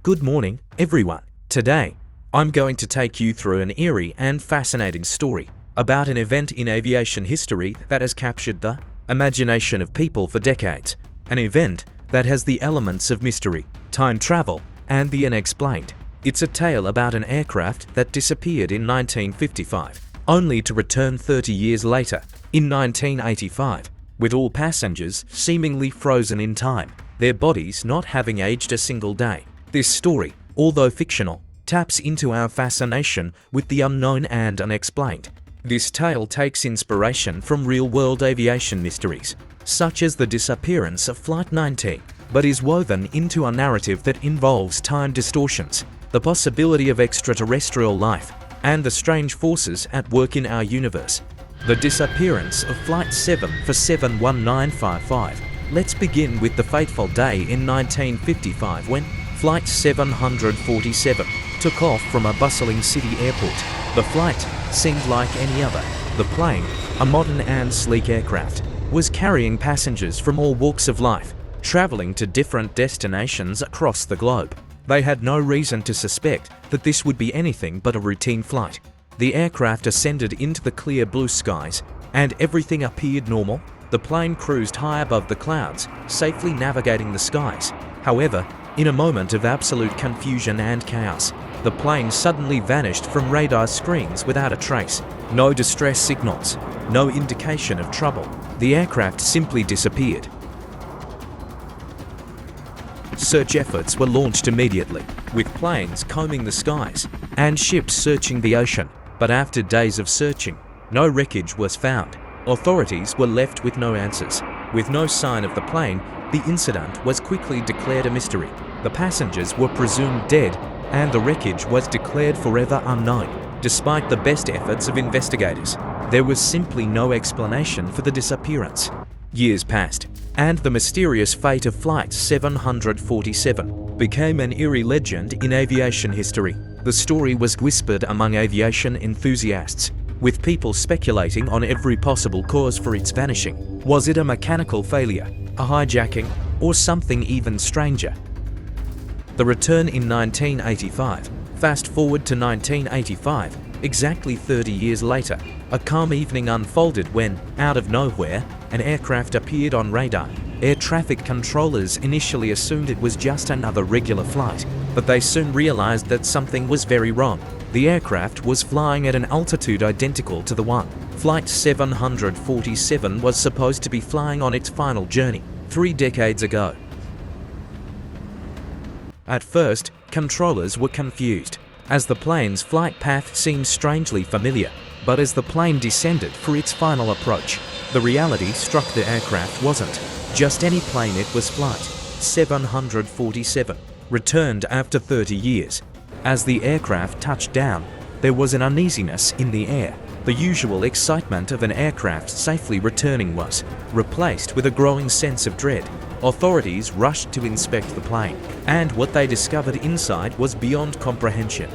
Good morning, everyone. Today, I'm going to take you through an eerie and fascinating story about an event in aviation history that has captured the imagination of people for decades. An event that has the elements of mystery, time travel, and the unexplained. It's a tale about an aircraft that disappeared in 1955, only to return 30 years later, in 1985, with all passengers seemingly frozen in time, their bodies not having aged a single day. This story, although fictional, taps into our fascination with the unknown and unexplained. This tale takes inspiration from real-world aviation mysteries, such as the disappearance of Flight 19, but is woven into a narrative that involves time distortions, the possibility of extraterrestrial life, and the strange forces at work in our universe. The disappearance of Flight 7 for 71955. Let's begin with the fateful day in 1955 when Flight 747 took off from a bustling city airport. The flight seemed like any other. The plane, a modern and sleek aircraft, was carrying passengers from all walks of life, traveling to different destinations across the globe. They had no reason to suspect that this would be anything but a routine flight. The aircraft ascended into the clear blue skies, and everything appeared normal. The plane cruised high above the clouds, safely navigating the skies. However, in a moment of absolute confusion and chaos, the plane suddenly vanished from radar screens without a trace. No distress signals, no indication of trouble. The aircraft simply disappeared. Search efforts were launched immediately, with planes combing the skies and ships searching the ocean. But after days of searching, no wreckage was found. Authorities were left with no answers. With no sign of the plane, the incident was quickly declared a mystery. The passengers were presumed dead, and the wreckage was declared forever unknown. Despite the best efforts of investigators, there was simply no explanation for the disappearance. Years passed, and the mysterious fate of Flight 747 became an eerie legend in aviation history. The story was whispered among aviation enthusiasts, with people speculating on every possible cause for its vanishing. Was it a mechanical failure, a hijacking, or something even stranger? The return in 1985. Fast forward to 1985, exactly 30 years later, a calm evening unfolded when, out of nowhere, an aircraft appeared on radar. Air traffic controllers initially assumed it was just another regular flight, but they soon realized that something was very wrong. The aircraft was flying at an altitude identical to the one Flight 747 was supposed to be flying on its final journey 3 decades ago. At first, controllers were confused, as the plane's flight path seemed strangely familiar. But as the plane descended for its final approach, the reality struck. The aircraft wasn't just any plane, it was Flight 747, returned after 30 years. As the aircraft touched down, there was an uneasiness in the air. The usual excitement of an aircraft safely returning was replaced with a growing sense of dread. Authorities rushed to inspect the plane, and what they discovered inside was beyond comprehension.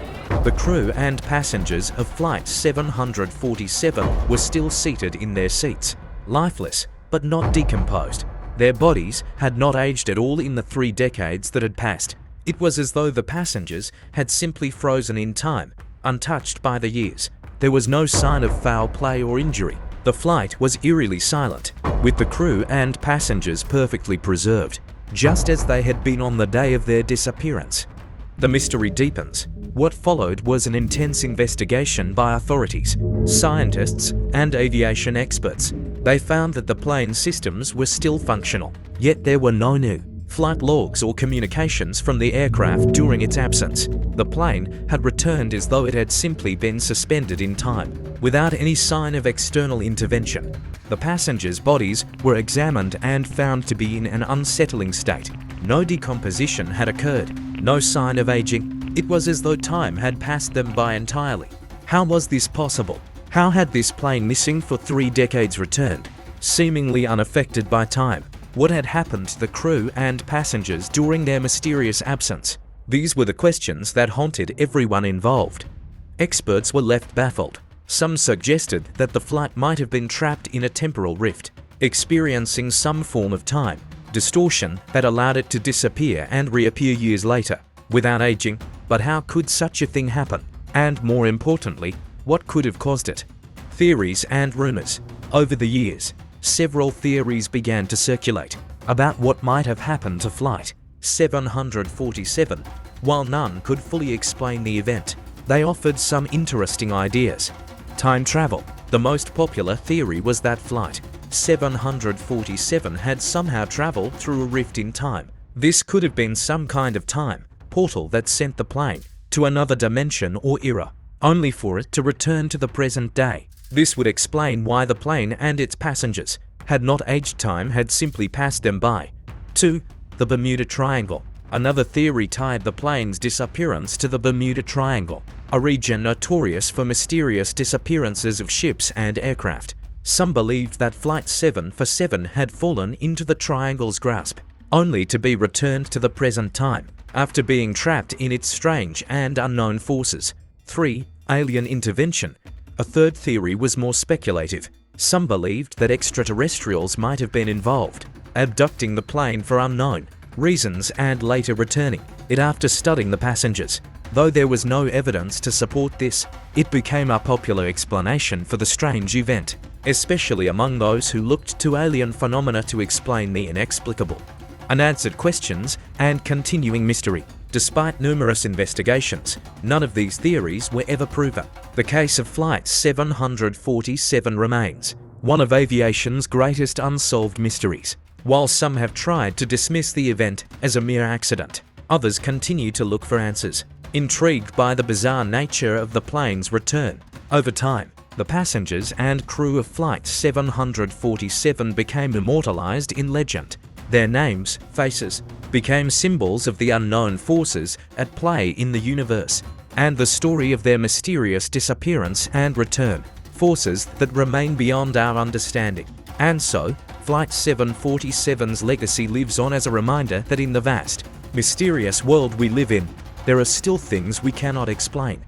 The crew and passengers of Flight 747 were still seated in their seats, lifeless but not decomposed. Their bodies had not aged at all in the 3 decades that had passed. It was as though the passengers had simply frozen in time, untouched by the years. There was no sign of foul play or injury. The flight was eerily silent, with the crew and passengers perfectly preserved, just as they had been on the day of their disappearance. The mystery deepens. What followed was an intense investigation by authorities, scientists, and aviation experts. They found that the plane's systems were still functional, yet there were no new flight logs or communications from the aircraft during its absence. The plane had returned as though it had simply been suspended in time, without any sign of external intervention. The passengers' bodies were examined and found to be in an unsettling state. No decomposition had occurred, no sign of aging. It was as though time had passed them by entirely. How was this possible? How had this plane missing for 3 decades returned, seemingly unaffected by time? What had happened to the crew and passengers during their mysterious absence? These were the questions that haunted everyone involved. Experts were left baffled. Some suggested that the flight might have been trapped in a temporal rift, experiencing some form of time distortion that allowed it to disappear and reappear years later. without aging, but how could such a thing happen? And more importantly, what could have caused it? Theories and rumors. Over the years, several theories began to circulate about what might have happened to Flight 747. While none could fully explain the event, they offered some interesting ideas. Time travel. The most popular theory was that Flight 747 had somehow traveled through a rift in time. This could have been some kind of time portal that sent the plane to another dimension or era, only for it to return to the present day. This would explain why the plane and its passengers had not aged. Time had simply passed them by. 2. The Bermuda Triangle. Another theory tied the plane's disappearance to the Bermuda Triangle, a region notorious for mysterious disappearances of ships and aircraft. Some believed that Flight 747 had fallen into the triangle's grasp, only to be returned to the present time, after being trapped in its strange and unknown forces. 3. Alien intervention. A third theory was more speculative. Some believed that extraterrestrials might have been involved, abducting the plane for unknown reasons and later returning it after studying the passengers. Though there was no evidence to support this, it became a popular explanation for the strange event, especially among those who looked to alien phenomena to explain the inexplicable. Unanswered questions and continuing mystery. Despite numerous investigations, none of these theories were ever proven. The case of Flight 747 remains one of aviation's greatest unsolved mysteries. While some have tried to dismiss the event as a mere accident, others continue to look for answers. Intrigued by the bizarre nature of the plane's return, over time, the passengers and crew of Flight 747 became immortalized in legend. Their names, faces, became symbols of the unknown forces at play in the universe, and the story of their mysterious disappearance and return, forces that remain beyond our understanding. And so, Flight 747's legacy lives on as a reminder that in the vast, mysterious world we live in, there are still things we cannot explain.